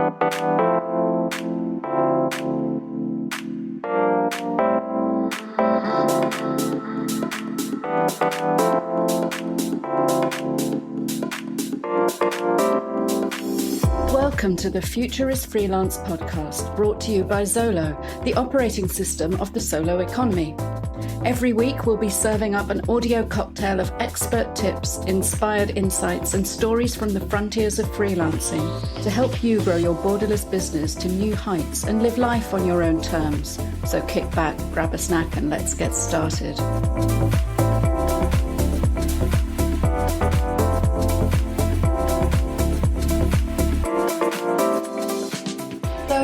Welcome to the Future Is Freelance podcast, brought to you by Zolo, the operating system of the solo economy. Every week, we'll be serving up an audio cocktail of expert tips, inspired insights, and stories from the frontiers of freelancing to help you grow your borderless business to new heights and live life on your own terms. So kick back, grab a snack, and let's get started.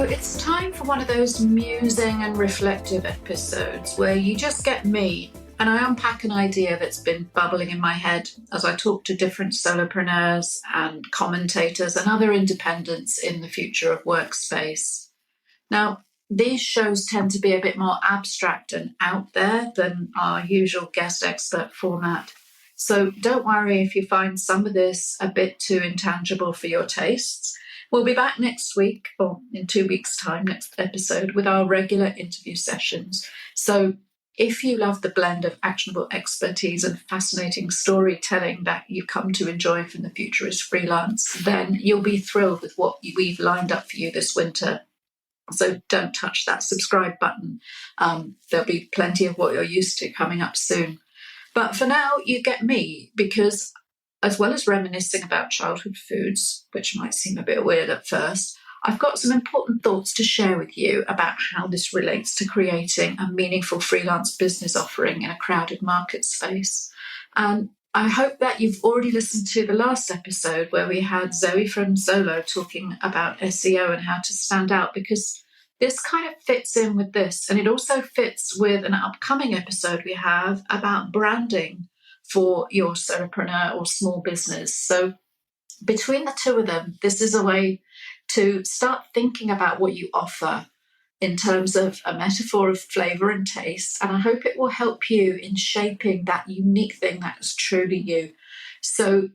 It's time for one of those musing and reflective episodes where you just get me and I unpack an idea that's been bubbling in my head as I talk to different solopreneurs and commentators and other independents in the future of workspace. Now, these shows tend to be a bit more abstract and out there than our usual guest expert format. So don't worry if you find some of this a bit too intangible for your tastes. We'll be back next week, or in 2 weeks' time, next episode, with our regular interview sessions. So if you love the blend of actionable expertise and fascinating storytelling that you come to enjoy from the Future Is Freelance, then you'll be thrilled with what we've lined up for you this winter. So don't touch that subscribe button. There'll be plenty of what you're used to coming up soon. But for now, you get me, because as well as reminiscing about childhood foods, which might seem a bit weird at first, I've got some important thoughts to share with you about how this relates to creating a meaningful freelance business offering in a crowded market space. And I hope that you've already listened to the last episode where we had Zoe from Zolo talking about SEO and how to stand out, because this kind of fits in with this. And it also fits with an upcoming episode we have about branding for your solopreneur or small business. So between the two of them, this is a way to start thinking about what you offer in terms of a metaphor of flavor and taste. And I hope it will help you in shaping that unique thing that is truly you. So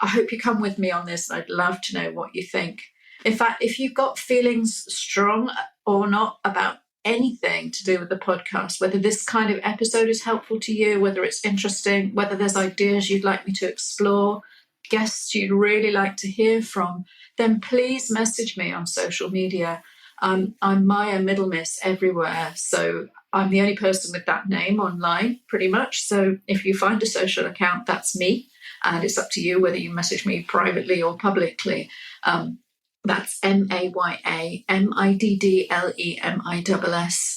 I hope you come with me on this. I'd love to know what you think. In fact, if you've got feelings strong or not about anything to do with the podcast, whether this kind of episode is helpful to you, whether it's interesting, whether there's ideas you'd like me to explore, guests you'd really like to hear from, then please message me on social media. I'm Maya Middlemiss everywhere. So I'm the only person with that name online, pretty much. So if you find a social account, that's me. And it's up to you whether you message me privately or publicly. That's MayaMiddlemiss.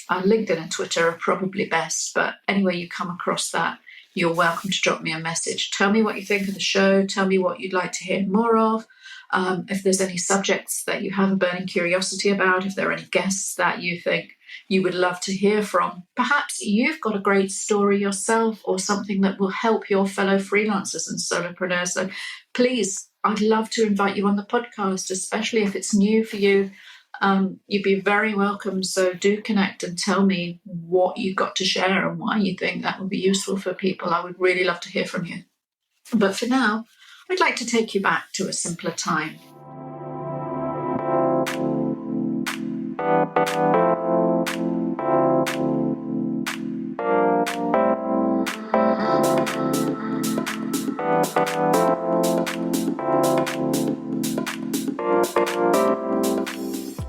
LinkedIn and Twitter are probably best, but anyway you come across that, you're welcome to drop me a message. Tell me what you think of the show. Tell me what you'd like to hear more of. If there's any subjects that you have a burning curiosity about, if there are any guests that you think you would love to hear from. Perhaps you've got a great story yourself or something that will help your fellow freelancers and solopreneurs. So please, I'd love to invite you on the podcast, especially if it's new for you. You'd be very welcome. So do connect and tell me what you've got to share and why you think that would be useful for people. I would really love to hear from you. But for now, I'd like to take you back to a simpler time.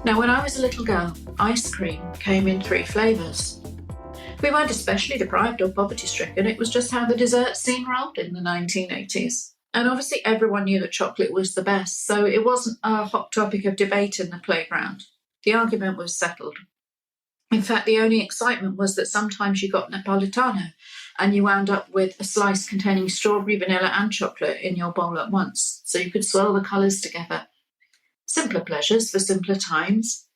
Now, when I was a little girl, ice cream came in 3 flavours. We weren't especially deprived or poverty-stricken. It was just how the dessert scene rolled in the 1980s. And obviously everyone knew that chocolate was the best, so it wasn't a hot topic of debate in the playground. The argument was settled. In fact, the only excitement was that sometimes you got Napolitano and you wound up with a slice containing strawberry, vanilla and chocolate in your bowl at once, so you could swirl the colours together. Simpler pleasures for simpler times.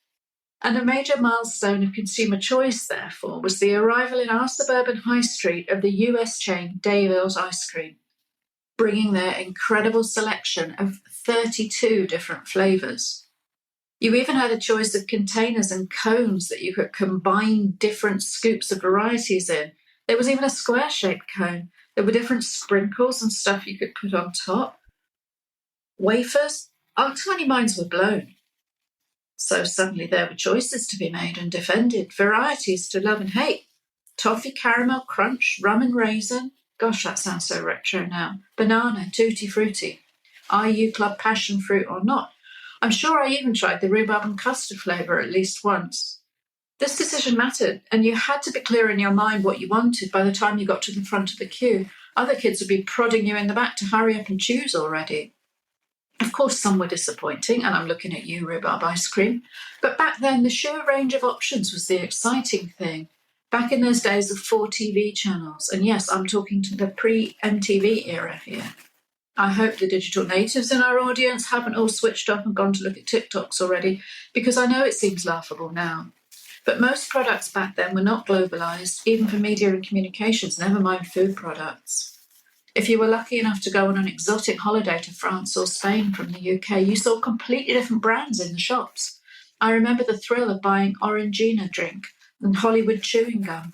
And a major milestone of consumer choice, therefore, was the arrival in our suburban high street of the US chain Daybell's Ice Cream, bringing their incredible selection of 32 different flavours. You even had a choice of containers and cones that you could combine different scoops of varieties in. There was even a square-shaped cone. There were different sprinkles and stuff you could put on top. Wafers? Our tiny minds were blown. So suddenly there were choices to be made and defended, varieties to love and hate. Toffee, caramel, crunch, rum and raisin. Gosh, that sounds so retro now. Banana, tutti frutti. Are you club passion fruit or not? I'm sure I even tried the rhubarb and custard flavour at least once. This decision mattered, and you had to be clear in your mind what you wanted by the time you got to the front of the queue. Other kids would be prodding you in the back to hurry up and choose already. Of course, some were disappointing, and I'm looking at you, rhubarb ice cream. But back then, the sheer range of options was the exciting thing. Back in those days of 4 TV channels, and yes, I'm talking to the pre-MTV era here. I hope the digital natives in our audience haven't all switched off and gone to look at TikToks already, because I know it seems laughable now. But most products back then were not globalised, even for media and communications, never mind food products. If you were lucky enough to go on an exotic holiday to France or Spain from the UK, you saw completely different brands in the shops. I remember the thrill of buying Orangina drink and Hollywood chewing gum.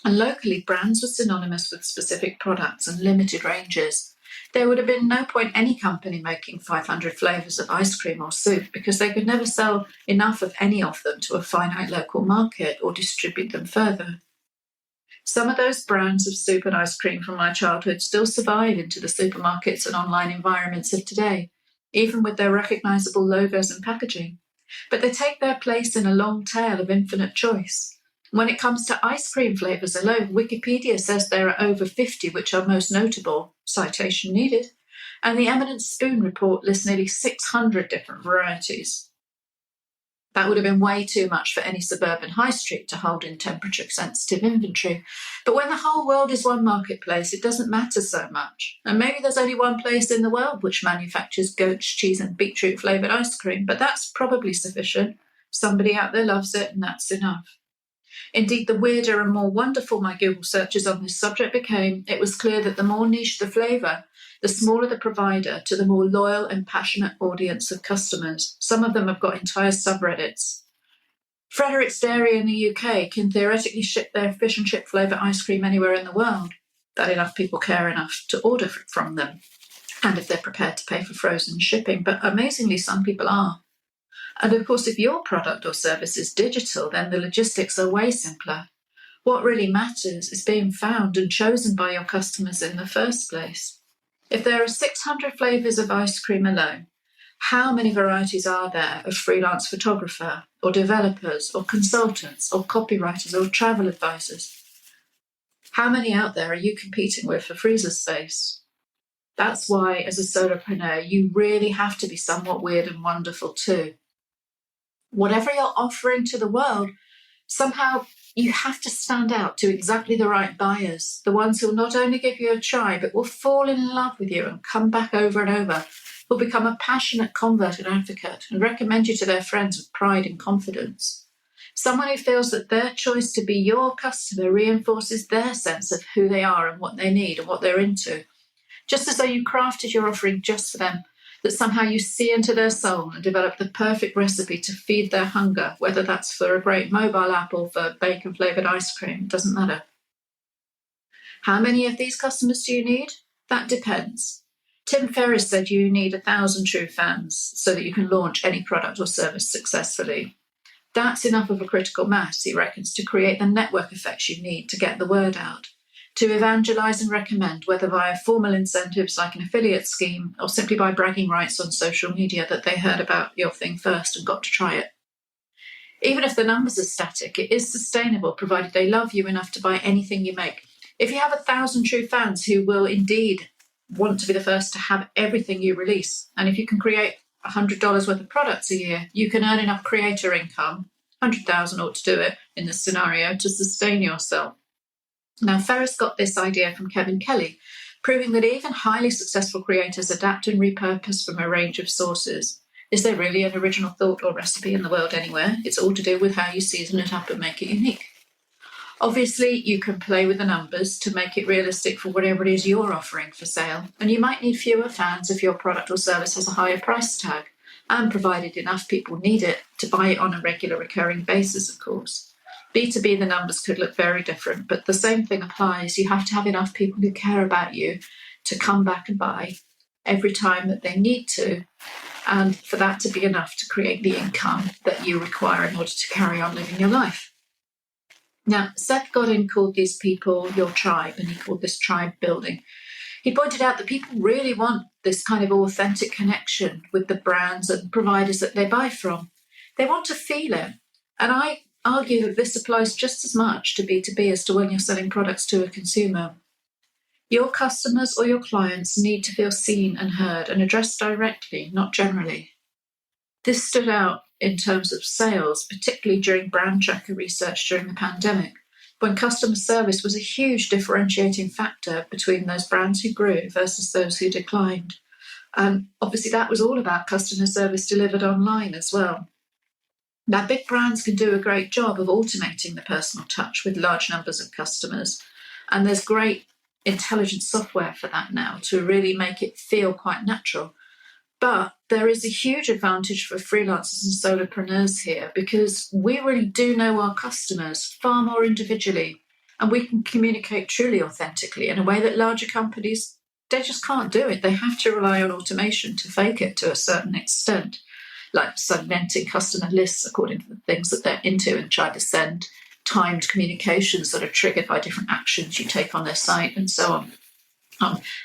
And locally, brands were synonymous with specific products and limited ranges. There would have been no point any company making 500 flavours of ice cream or soup because they could never sell enough of any of them to a finite local market or distribute them further. Some of those brands of soup and ice cream from my childhood still survive into the supermarkets and online environments of today, even with their recognisable logos and packaging. But they take their place in a long tail of infinite choice. When it comes to ice cream flavours alone, Wikipedia says there are over 50 which are most notable, citation needed, and the Eminent Spoon report lists nearly 600 different varieties. That would have been way too much for any suburban high street to hold in temperature-sensitive inventory. But when the whole world is one marketplace, it doesn't matter so much. And maybe there's only one place in the world which manufactures goat's cheese and beetroot-flavoured ice cream, but that's probably sufficient. Somebody out there loves it, and that's enough. Indeed, the weirder and more wonderful my Google searches on this subject became, it was clear that the more niche the flavour, the smaller the provider to the more loyal and passionate audience of customers. Some of them have got entire subreddits. Frederick's Dairy in the UK can theoretically ship their fish and chip flavour ice cream anywhere in the world, that enough people care enough to order from them, and if they're prepared to pay for frozen shipping. But amazingly, some people are. And of course, if your product or service is digital, then the logistics are way simpler. What really matters is being found and chosen by your customers in the first place. If there are 600 flavours of ice cream alone, how many varieties are there of freelance photographer or developers or consultants or copywriters or travel advisors? How many out there are you competing with for freezer space? That's why, as a solopreneur, you really have to be somewhat weird and wonderful too. Whatever you're offering to the world, somehow you have to stand out to exactly the right buyers, the ones who'll not only give you a try, but will fall in love with you and come back over and over, who'll become a passionate convert and advocate and recommend you to their friends with pride and confidence. Someone who feels that their choice to be your customer reinforces their sense of who they are and what they need and what they're into, just as though you crafted your offering just for them, that somehow you see into their soul and develop the perfect recipe to feed their hunger, whether that's for a great mobile app or for bacon-flavoured ice cream, it doesn't matter. How many of these customers do you need? That depends. Tim Ferriss said you need 1,000 true fans so that you can launch any product or service successfully. That's enough of a critical mass, he reckons, to create the network effects you need to get the word out, to evangelise and recommend, whether via formal incentives like an affiliate scheme or simply by bragging rights on social media that they heard about your thing first and got to try it. Even if the numbers are static, it is sustainable provided they love you enough to buy anything you make. If you have 1,000 true fans who will indeed want to be the first to have everything you release, and if you can create $100 worth of products a year, you can earn enough creator income, 100,000 ought to do it in this scenario, to sustain yourself. Now, Ferriss got this idea from Kevin Kelly, proving that even highly successful creators adapt and repurpose from a range of sources. Is there really an original thought or recipe in the world anywhere? It's all to do with how you season it up and make it unique. Obviously, you can play with the numbers to make it realistic for whatever it is you're offering for sale, and you might need fewer fans if your product or service has a higher price tag, and provided enough people need it to buy it on a regular recurring basis, of course. B2B, the numbers could look very different, but the same thing applies. You have to have enough people who care about you to come back and buy every time that they need to, and for that to be enough to create the income that you require in order to carry on living your life. Now, Seth Godin called these people your tribe, and he called this tribe building. He pointed out that people really want this kind of authentic connection with the brands and providers that they buy from. They want to feel it. And I argue that this applies just as much to B2B as to when you're selling products to a consumer. Your customers or your clients need to feel seen and heard and addressed directly, not generally. This stood out in terms of sales, particularly during brand tracker research during the pandemic, when customer service was a huge differentiating factor between those brands who grew versus those who declined. And obviously that was all about customer service delivered online as well. Now, big brands can do a great job of automating the personal touch with large numbers of customers. And there's great intelligent software for that now to really make it feel quite natural. But there is a huge advantage for freelancers and solopreneurs here because we really do know our customers far more individually, and we can communicate truly authentically in a way that larger companies, they just can't do it. They have to rely on automation to fake it to a certain extent, like segmenting customer lists according to the things that they're into and try to send timed communications that are triggered by different actions you take on their site and so on.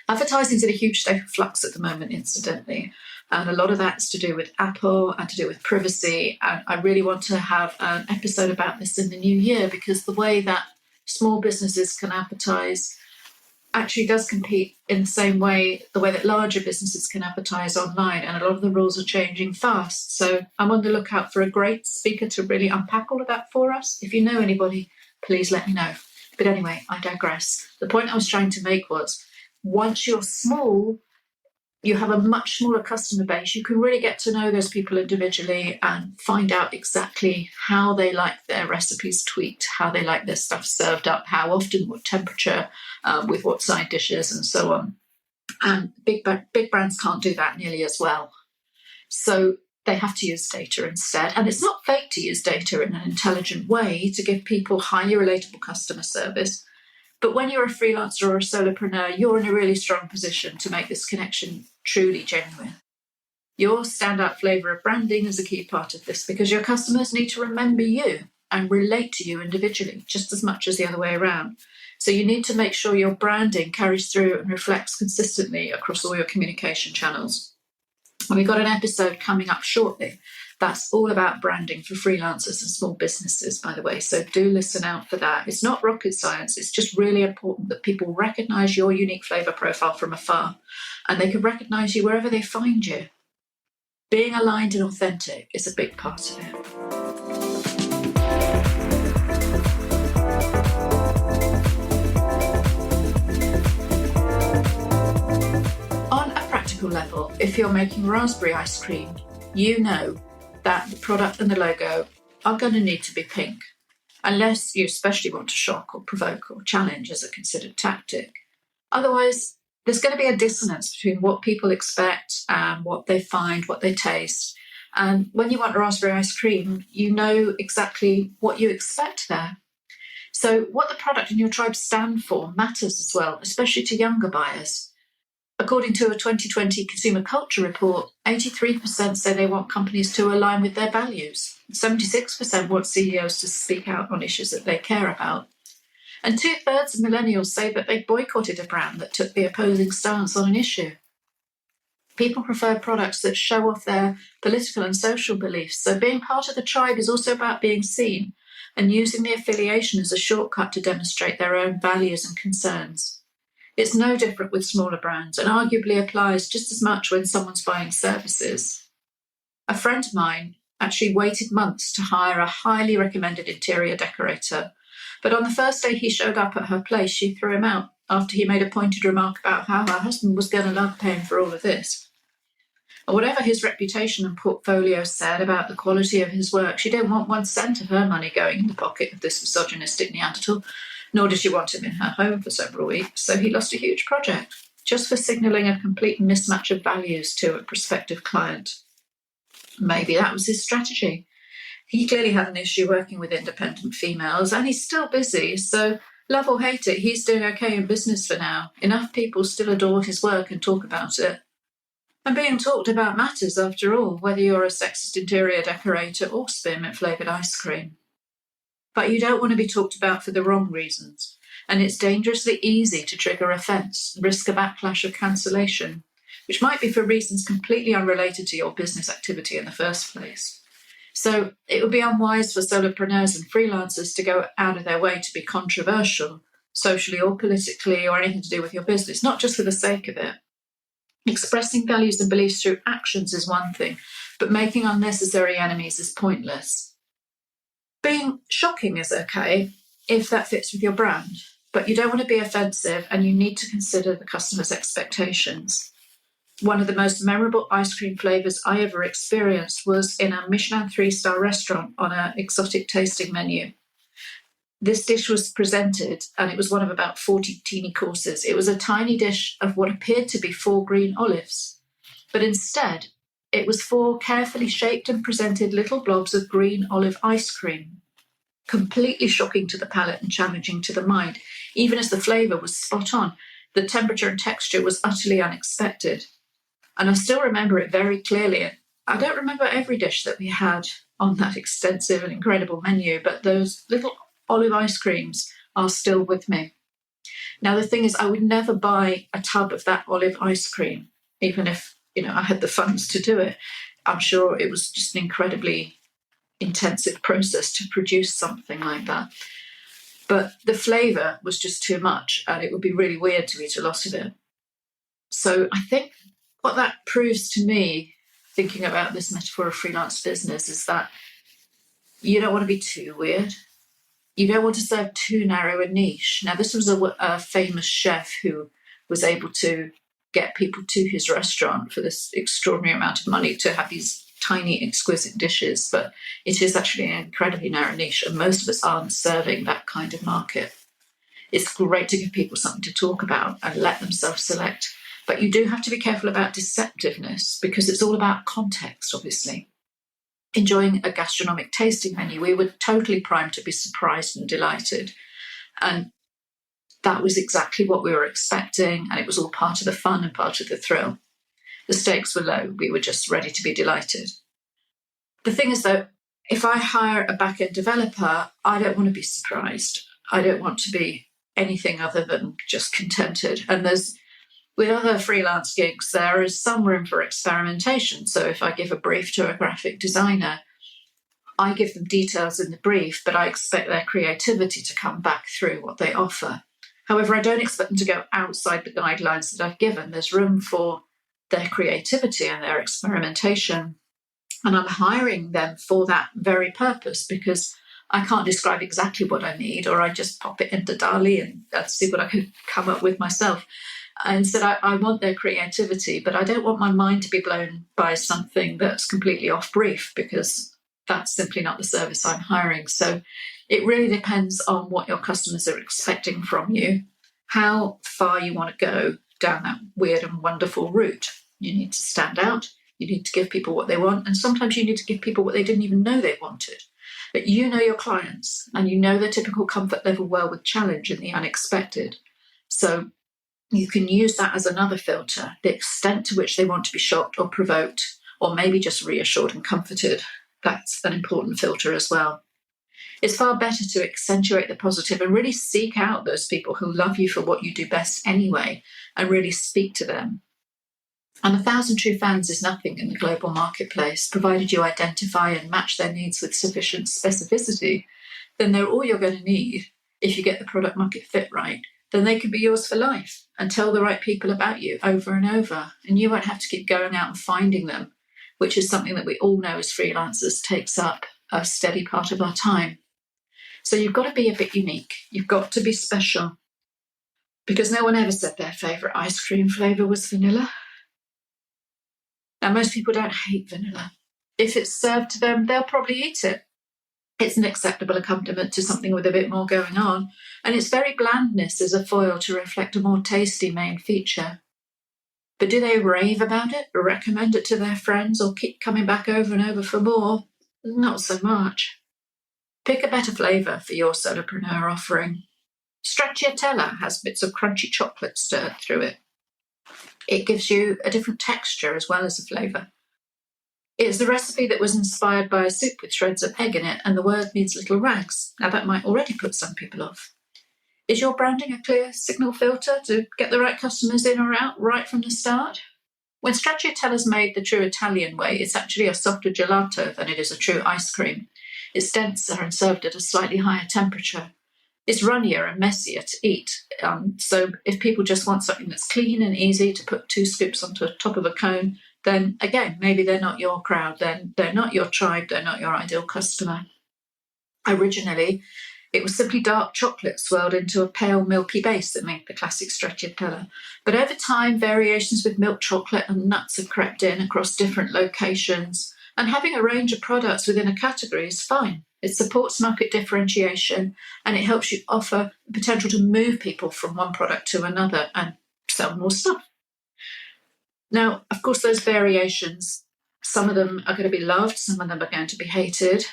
Advertising is in a huge state of flux at the moment, incidentally, and a lot of that's to do with Apple and to do with privacy. And I really want to have an episode about this in the new year because the way that small businesses can advertise actually does compete in the same way, the way that larger businesses can advertise online, and a lot of the rules are changing fast. So I'm on the lookout for a great speaker to really unpack all of that for us. If you know anybody, please let me know. But anyway, I digress. The point I was trying to make was, once you're small, you have a much smaller customer base. You can really get to know those people individually and find out exactly how they like their recipes tweaked, how they like their stuff served up, how often, what temperature, with what side dishes, and so on. And big brands can't do that nearly as well. So they have to use data instead. And it's not fake to use data in an intelligent way to give people highly relatable customer service. But when you're a freelancer or a solopreneur, you're in a really strong position to make this connection truly genuine. Your standout flavour of branding is a key part of this because your customers need to remember you and relate to you individually just as much as the other way around. So you need to make sure your branding carries through and reflects consistently across all your communication channels. And we've got an episode coming up shortly that's all about branding for freelancers and small businesses, by the way. So do listen out for that. It's not rocket science. It's just really important that people recognize your unique flavor profile from afar, and they can recognize you wherever they find you. Being aligned and authentic is a big part of it. On a practical level, if you're making raspberry ice cream, you know that the product and the logo are going to need to be pink, unless you especially want to shock or provoke or challenge as a considered tactic. Otherwise, there's going to be a dissonance between what people expect and what they find, what they taste. And when you want raspberry ice cream, you know exactly what you expect there. So what the product and your tribe stand for matters as well, especially to younger buyers. According to a 2020 Consumer Culture report, 83% say they want companies to align with their values. 76% want CEOs to speak out on issues that they care about. And 2/3 of millennials say that they boycotted a brand that took the opposing stance on an issue. People prefer products that show off their political and social beliefs. So being part of the tribe is also about being seen and using the affiliation as a shortcut to demonstrate their own values and concerns. It's no different with smaller brands and arguably applies just as much when someone's buying services. A friend of mine actually waited months to hire a highly recommended interior decorator, but on the first day he showed up at her place, she threw him out after he made a pointed remark about how her husband was going to love paying for all of this. And whatever his reputation and portfolio said about the quality of his work, she didn't want 1 cent of her money going in the pocket of this misogynistic Neanderthal, nor did she want him in her home for several weeks, so he lost a huge project just for signalling a complete mismatch of values to a prospective client. Maybe that was his strategy. He clearly had an issue working with independent females, and he's still busy, so love or hate it, he's doing okay in business for now. Enough people still adore his work and talk about it. And being talked about matters, after all, whether you're a sexist interior decorator or spearmint flavoured ice cream. But you don't want to be talked about for the wrong reasons, and it's dangerously easy to trigger offence, risk a backlash or cancellation, which might be for reasons completely unrelated to your business activity in the first place. So it would be unwise for solopreneurs and freelancers to go out of their way to be controversial, socially or politically, or anything to do with your business, not just for the sake of it. Expressing values and beliefs through actions is one thing, but making unnecessary enemies is pointless. Being shocking is okay if that fits with your brand, but you don't want to be offensive, and you need to consider the customer's expectations. One of the most memorable ice cream flavours I ever experienced was in a Michelin 3-star restaurant on an exotic tasting menu. This dish was presented, and it was one of about 40 teeny courses. It was a tiny dish of what appeared to be 4 green olives, but instead it was 4 carefully shaped and presented little blobs of green olive ice cream. Completely shocking to the palate and challenging to the mind, even as the flavour was spot on. The temperature and texture was utterly unexpected. And I still remember it very clearly. I don't remember every dish that we had on that extensive and incredible menu, but those little olive ice creams are still with me. Now, the thing is, I would never buy a tub of that olive ice cream, even if, I had the funds to do it. I'm sure it was just an incredibly intensive process to produce something like that. But the flavour was just too much, and it would be really weird to eat a lot of it. So I think what that proves to me, thinking about this metaphor of freelance business, is that you don't want to be too weird. You don't want to serve too narrow a niche. Now, this was a famous chef who was able to get people to his restaurant for this extraordinary amount of money to have these tiny, exquisite dishes, but it is actually an incredibly narrow niche, and most of us aren't serving that kind of market. It's great to give people something to talk about and let them self-select, but you do have to be careful about deceptiveness, because it's all about context, obviously. Enjoying a gastronomic tasting menu, we were totally primed to be surprised and delighted, and that was exactly what we were expecting, and it was all part of the fun and part of the thrill. The stakes were low. We were just ready to be delighted. The thing is, though, if I hire a back-end developer, I don't want to be surprised. I don't want to be anything other than just contented. And with other freelance gigs, there is some room for experimentation. So if I give a brief to a graphic designer, I give them details in the brief, but I expect their creativity to come back through what they offer. However, I don't expect them to go outside the guidelines that I've given. There's room for their creativity and their experimentation. And I'm hiring them for that very purpose, because I can't describe exactly what I need, or I just pop it into DALL-E and see what I can come up with myself. Instead, I want their creativity, but I don't want my mind to be blown by something that's completely off brief, because that's simply not the service I'm hiring. So it really depends on what your customers are expecting from you, how far you want to go down that weird and wonderful route. You need to stand out. You need to give people what they want. And sometimes you need to give people what they didn't even know they wanted. But you know your clients, and you know their typical comfort level well with challenge and the unexpected. So you can use that as another filter, the extent to which they want to be shocked or provoked, or maybe just reassured and comforted. That's an important filter as well. It's far better to accentuate the positive and really seek out those people who love you for what you do best anyway, and really speak to them. And 1,000 true fans is nothing in the global marketplace, provided you identify and match their needs with sufficient specificity. Then they're all you're going to need. If you get the product market fit right, then they could be yours for life and tell the right people about you over and over. And you won't have to keep going out and finding them, which is something that we all know as freelancers takes up a steady part of our time. So you've got to be a bit unique. You've got to be special, because no one ever said their favourite ice cream flavour was vanilla. Now, most people don't hate vanilla. If it's served to them, they'll probably eat it. It's an acceptable accompaniment to something with a bit more going on, and its very blandness is a foil to reflect a more tasty main feature. But do they rave about it, or recommend it to their friends, or keep coming back over and over for more? Not so much. Pick a better flavour for your solopreneur offering. Straciatella has bits of crunchy chocolate stirred through it. It gives you a different texture as well as a flavour. It's the recipe that was inspired by a soup with shreds of egg in it, and the word means little rags. Now that might already put some people off. Is your branding a clear signal filter to get the right customers in or out right from the start? When Stracciatella's made the true Italian way, it's actually a softer gelato than it is a true ice cream. It's denser and served at a slightly higher temperature. It's runnier and messier to eat. So if people just want something that's clean and easy to put 2 scoops onto the top of a cone, then again, maybe they're not your crowd, then they're not your tribe, they're not your ideal customer. Originally, it was simply dark chocolate swirled into a pale milky base that made the classic Stracciatella. But over time, variations with milk chocolate and nuts have crept in across different locations. And having a range of products within a category is fine. It supports market differentiation, and it helps you offer the potential to move people from one product to another and sell more stuff. Now, of course, those variations, some of them are going to be loved, some of them are going to be hated.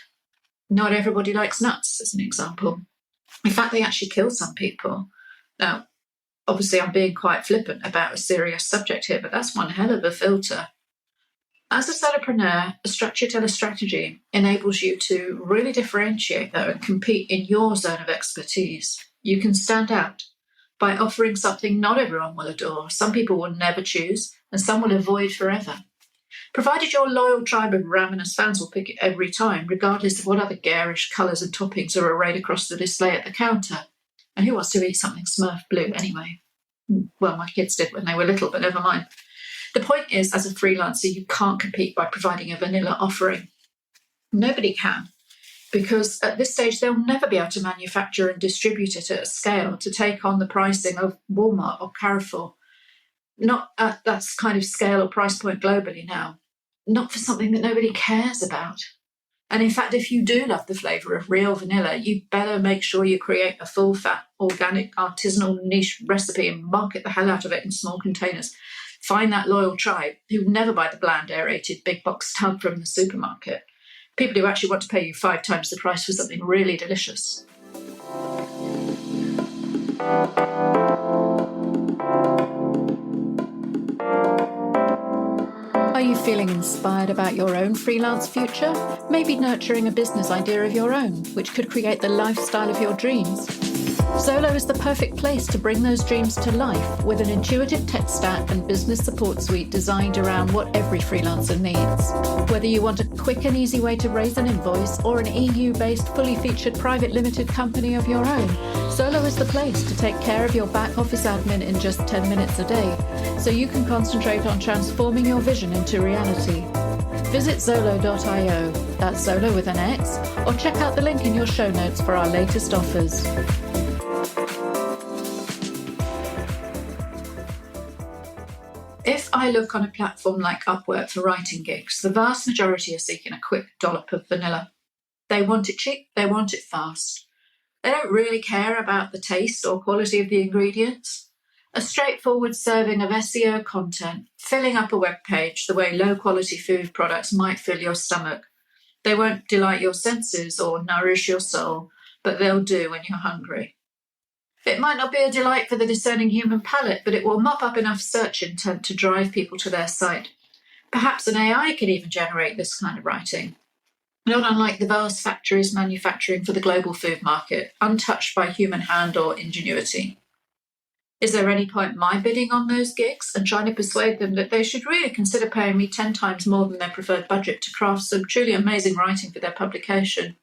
Not everybody likes nuts, as an example. In fact, they actually kill some people. Now, obviously, I'm being quite flippant about a serious subject here, but that's one hell of a filter. As a solopreneur, a Stracciatella strategy enables you to really differentiate, though, and compete in your zone of expertise. You can stand out by offering something not everyone will adore. Some people will never choose, and some will avoid forever. Provided your loyal tribe of ravenous fans will pick it every time, regardless of what other garish colours and toppings are arrayed across the display at the counter. And who wants to eat something Smurf blue anyway? Well, my kids did when they were little, but never mind. The point is, as a freelancer, you can't compete by providing a vanilla offering. Nobody can, because at this stage, they'll never be able to manufacture and distribute it at a scale to take on the pricing of Walmart or Carrefour. Not at that kind of scale or price point globally now. Not for something that nobody cares about. And in fact, if you do love the flavour of real vanilla, you better make sure you create a full-fat, organic, artisanal niche recipe and market the hell out of it in small containers. Find that loyal tribe who never buy the bland, aerated, big box tub from the supermarket. People who actually want to pay you 5 times the price for something really delicious. Are you feeling inspired about your own freelance future? Maybe nurturing a business idea of your own, which could create the lifestyle of your dreams? Zolo is the perfect place to bring those dreams to life with an intuitive tech stack and business support suite designed around what every freelancer needs. Whether you want a quick and easy way to raise an invoice or an EU-based, fully featured private limited company of your own, Zolo is the place to take care of your back office admin in just 10 minutes a day, so you can concentrate on transforming your vision into reality. Visit Zolo.io, that's Zolo with an X, or check out the link in your show notes for our latest offers. If I look on a platform like Upwork for writing gigs, the vast majority are seeking a quick dollop of vanilla. They want it cheap, they want it fast. They don't really care about the taste or quality of the ingredients. A straightforward serving of SEO content, filling up a web page the way low-quality food products might fill your stomach. They won't delight your senses or nourish your soul, but they'll do when you're hungry. It might not be a delight for the discerning human palate, but it will mop up enough search intent to drive people to their site. Perhaps an AI can even generate this kind of writing. Not unlike the vast factories manufacturing for the global food market, untouched by human hand or ingenuity. Is there any point my bidding on those gigs and trying to persuade them that they should really consider paying me 10 times more than their preferred budget to craft some truly amazing writing for their publication?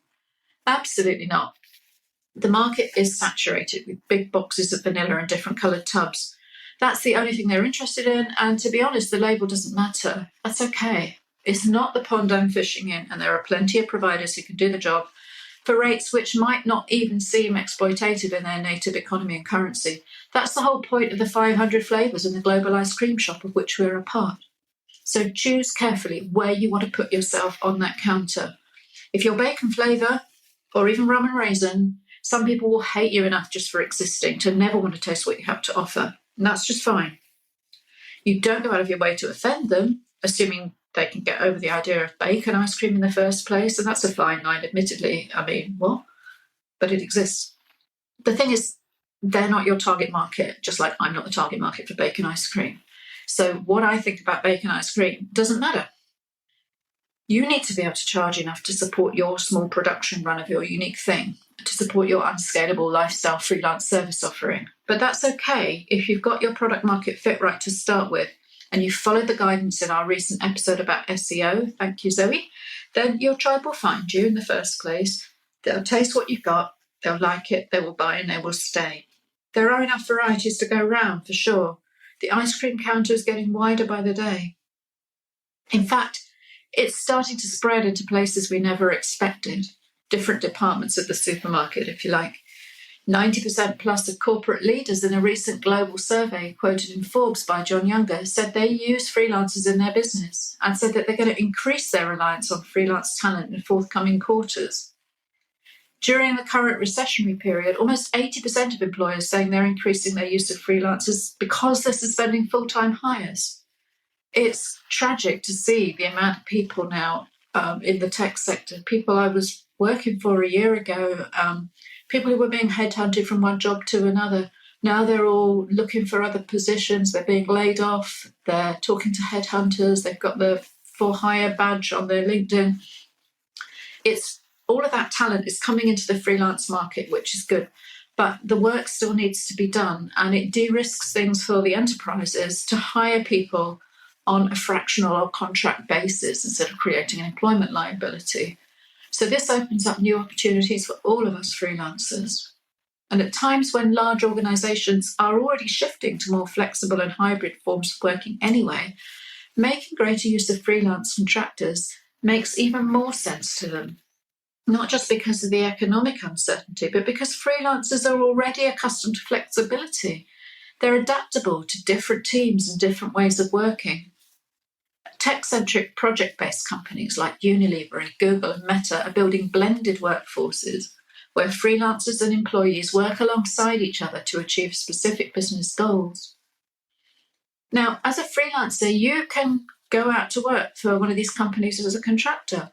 Absolutely not. The market is saturated with big boxes of vanilla in different coloured tubs. That's the only thing they're interested in, and to be honest, the label doesn't matter. That's okay. It's not the pond I'm fishing in, and there are plenty of providers who can do the job for rates which might not even seem exploitative in their native economy and currency. That's the whole point of the 500 flavours in the global ice cream shop of which we're a part. So choose carefully where you want to put yourself on that counter. If you're bacon flavour, or even rum and raisin, some people will hate you enough just for existing to never want to taste what you have to offer. And that's just fine. You don't go out of your way to offend them, assuming they can get over the idea of bacon ice cream in the first place. And that's a fine line, admittedly. I mean, what? But it exists. The thing is, they're not your target market, just like I'm not the target market for bacon ice cream. So what I think about bacon ice cream doesn't matter. You need to be able to charge enough to support your small production run of your unique thing, to support your unscalable lifestyle freelance service offering. But that's okay if you've got your product market fit right to start with, and you followed the guidance in our recent episode about SEO, thank you, Zoe, then your tribe will find you in the first place. They'll taste what you've got, they'll like it, they will buy, and they will stay. There are enough varieties to go around, for sure. The ice cream counter is getting wider by the day. In fact, it's starting to spread into places we never expected, different departments of the supermarket, if you like. 90% plus of corporate leaders in a recent global survey quoted in Forbes by John Younger said they use freelancers in their business and said that they're going to increase their reliance on freelance talent in forthcoming quarters. During the current recessionary period, almost 80% of employers saying they're increasing their use of freelancers because they're suspending full-time hires. It's tragic to see the amount of people now in the tech sector, people I was working for a year ago, people who were being headhunted from one job to another. Now they're all looking for other positions. They're being laid off. They're talking to headhunters. They've got the for hire badge on their LinkedIn. It's all of that talent is coming into the freelance market, which is good. But the work still needs to be done, and it de-risks things for the enterprises to hire people on a fractional or contract basis instead of creating an employment liability. So this opens up new opportunities for all of us freelancers. And at times when large organizations are already shifting to more flexible and hybrid forms of working anyway, making greater use of freelance contractors makes even more sense to them. Not just because of the economic uncertainty, but because freelancers are already accustomed to flexibility. They're adaptable to different teams and different ways of working. Tech-centric project-based companies like Unilever and Google and Meta are building blended workforces where freelancers and employees work alongside each other to achieve specific business goals. Now, as a freelancer, you can go out to work for one of these companies as a contractor.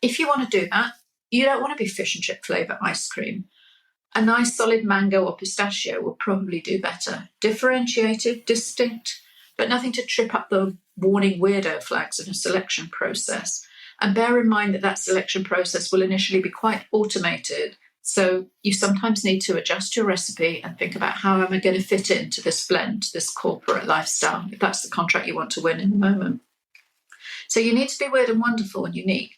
If you want to do that, you don't want to be fish and chip flavour ice cream. A nice solid mango or pistachio will probably do better. Differentiated, distinct, but nothing to trip up the warning weirdo flags in a selection process. And bear in mind that that selection process will initially be quite automated. So you sometimes need to adjust your recipe and think about how am I going to fit into this blend, this corporate lifestyle, if that's the contract you want to win in the moment. So you need to be weird and wonderful and unique,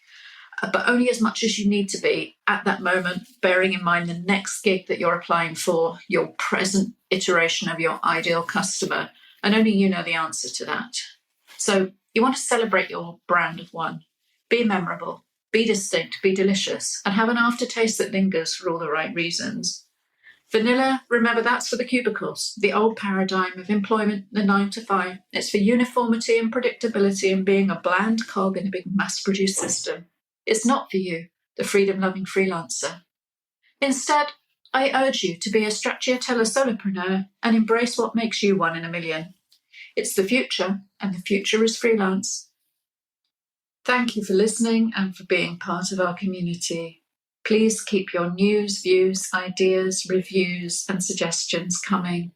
but only as much as you need to be at that moment, bearing in mind the next gig that you're applying for, your present iteration of your ideal customer, and only you know the answer to that. So you want to celebrate your brand of one. Be memorable, be distinct, be delicious, and have an aftertaste that lingers for all the right reasons. Vanilla, remember, that's for the cubicles, the old paradigm of employment, the 9 to 5. It's for uniformity and predictability and being a bland cog in a big mass-produced system. It's not for you, the freedom-loving freelancer. Instead, I urge you to be a Straciatella Solopreneur and embrace what makes you one in a million. It's the future, and the future is freelance. Thank you for listening and for being part of our community. Please keep your news, views, ideas, reviews, and suggestions coming.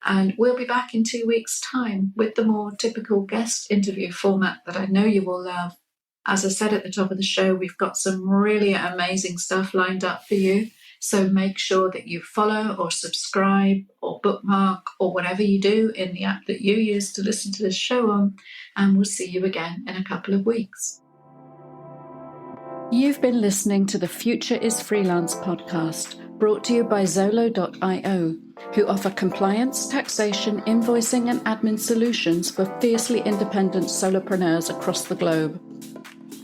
And we'll be back in 2 weeks' time with the more typical guest interview format that I know you will love. As I said at the top of the show, we've got some really amazing stuff lined up for you. So make sure that you follow or subscribe or bookmark or whatever you do in the app that you use to listen to this show on. And we'll see you again in a couple of weeks. You've been listening to the Future Is Freelance podcast, brought to you by Zolo.io, who offer compliance, taxation, invoicing and admin solutions for fiercely independent solopreneurs across the globe.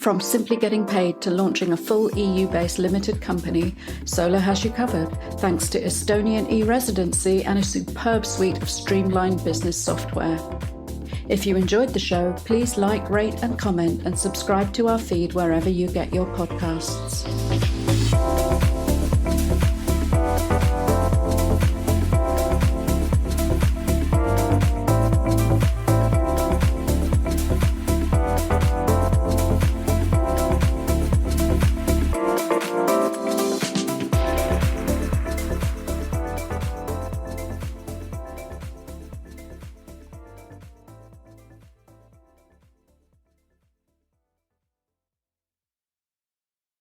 From simply getting paid to launching a full EU-based limited company, Solo has you covered, thanks to Estonian e-residency and a superb suite of streamlined business software. If you enjoyed the show, please like, rate and comment and subscribe to our feed wherever you get your podcasts.